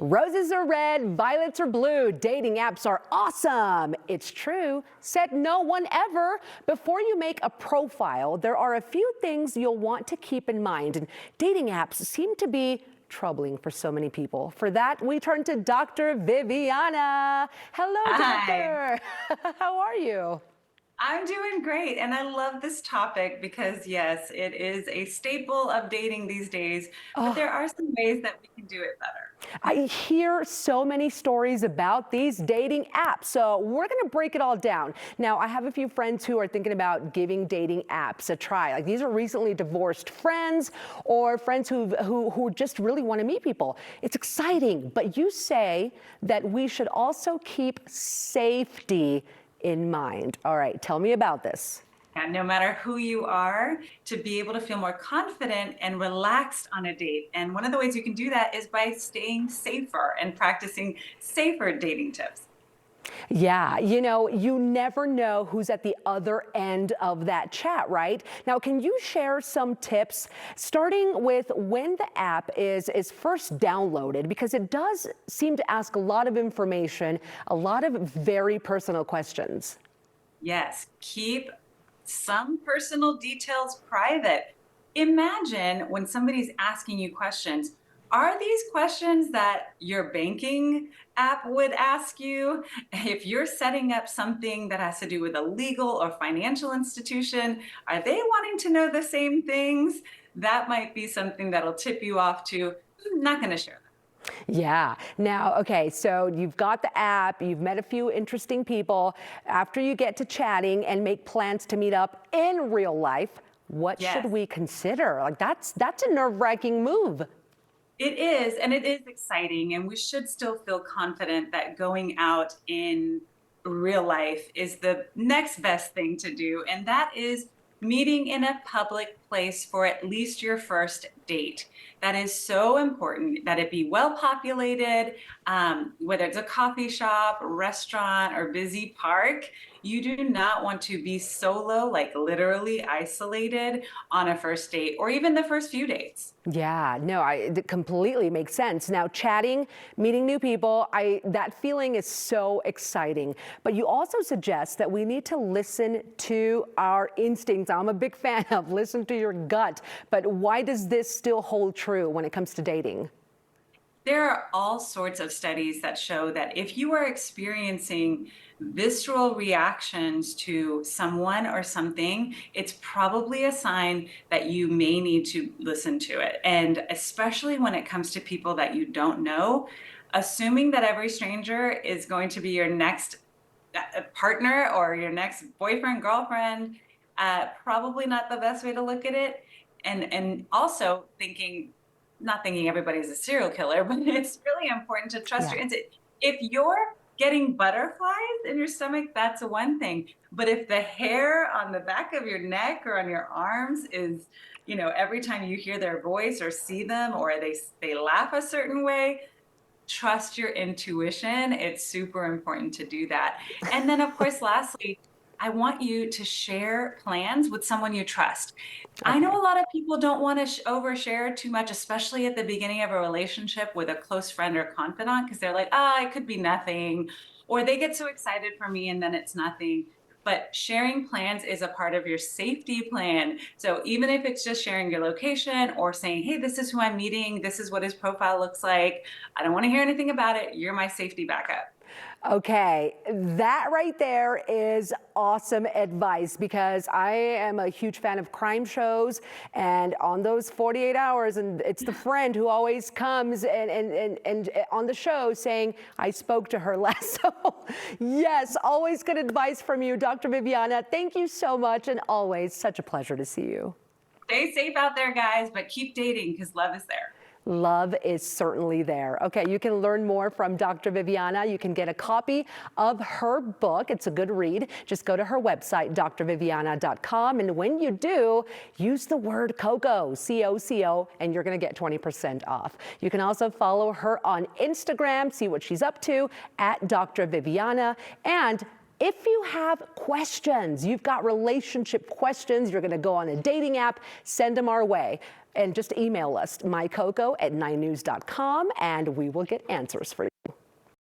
Roses are red, violets are blue. Dating apps are awesome. It's true, said no one ever. Before you make a profile, there are a few things you'll want to keep in mind. And dating apps seem to be troubling for so many people. For that, we turn to Dr. Viviana. Hello, Hi. doctor. How are you? I'm doing great, and I love this topic because, yes, it is a staple of dating these days, but Oh, there are some ways that we can do it better. I hear so many stories about these dating apps, so we're gonna break it all down. Now, I have a few friends who are thinking about giving dating apps a try. Like these are recently divorced friends or friends who just really want to meet people. It's exciting, but you say that we should also keep safety in mind. All right, tell me about this. And no matter who you are, to be able to feel more confident and relaxed on a date. And one of the ways you can do that is by staying safer and practicing safer dating tips. Yeah, you never know who's at the other end of that chat, right? Now, can you share some tips, starting with when the app is first downloaded? Because it does seem to ask a lot of information, a lot of very personal questions. Yes, keep some personal details private. Imagine when somebody's asking you questions, are these questions that your banking app would ask you? If you're setting up something that has to do with a legal or financial institution, are they wanting to know the same things? That might be something that'll tip you off to, I'm not going to share that. Yeah. Now, okay, so you've got the app, you've met a few interesting people. After you get to chatting and make plans to meet up in real life, what should Yes. we consider? Like that's a nerve-wracking move. It is, and it is exciting, and we should still feel confident that going out in real life is the next best thing to do, and that is meeting in a public place for at least your first date. That is so important that it be well populated, whether it's a coffee shop, restaurant, or busy park. You do not want to be solo, like literally isolated on a first date or even the first few dates. Yeah, no, it completely makes sense. Now, chatting, meeting new people, that feeling is so exciting. But you also suggest that we need to listen to our instincts. I'm a big fan of listen to your gut. But why does this still hold true when it comes to dating? There are all sorts of studies that show that if you are experiencing visceral reactions to someone or something, it's probably a sign that you may need to listen to it. And especially when it comes to people that you don't know, assuming that every stranger is going to be your next partner or your next boyfriend, girlfriend, probably not the best way to look at it. And also thinking, not thinking everybody's a serial killer, but it's really important to trust Yeah. your instinct. If you're getting butterflies in your stomach, that's one thing. But if the hair on the back of your neck or on your arms is, every time you hear their voice or see them or they laugh a certain way, trust your intuition. It's super important to do that. And then, of course, lastly, I want you to share plans with someone you trust. I Okay. know a lot of people don't want to overshare too much, especially at the beginning of a relationship with a close friend or confidant, because they're like, it could be nothing. Or they get so excited for me and then it's nothing. But sharing plans is a part of your safety plan. So even if it's just sharing your location or saying, hey, this is who I'm meeting, this is what his profile looks like, I don't want to hear anything about it, you're my safety backup. Okay, that right there is awesome advice because I am a huge fan of crime shows, and on those 48 hours, and it's the friend who always comes and on the show saying, I spoke to her last. So yes, always good advice from you, Dr. Viviana. Thank you so much, and always such a pleasure to see you. Stay safe out there, guys, but keep dating because love is there. Love is certainly there. Okay, you can learn more from Dr. Viviana. You can get a copy of her book. It's a good read. Just go to her website, drviviana.com. And when you do, use the word KOCO, C-O-C-O, and you're going to get 20% off. You can also follow her on Instagram, see what she's up to, at Dr. Viviana. And if you have questions, you've got relationship questions, you're going to go on a dating app, send them our way. and just email us, mycoco@9news.com, and we will get answers for you.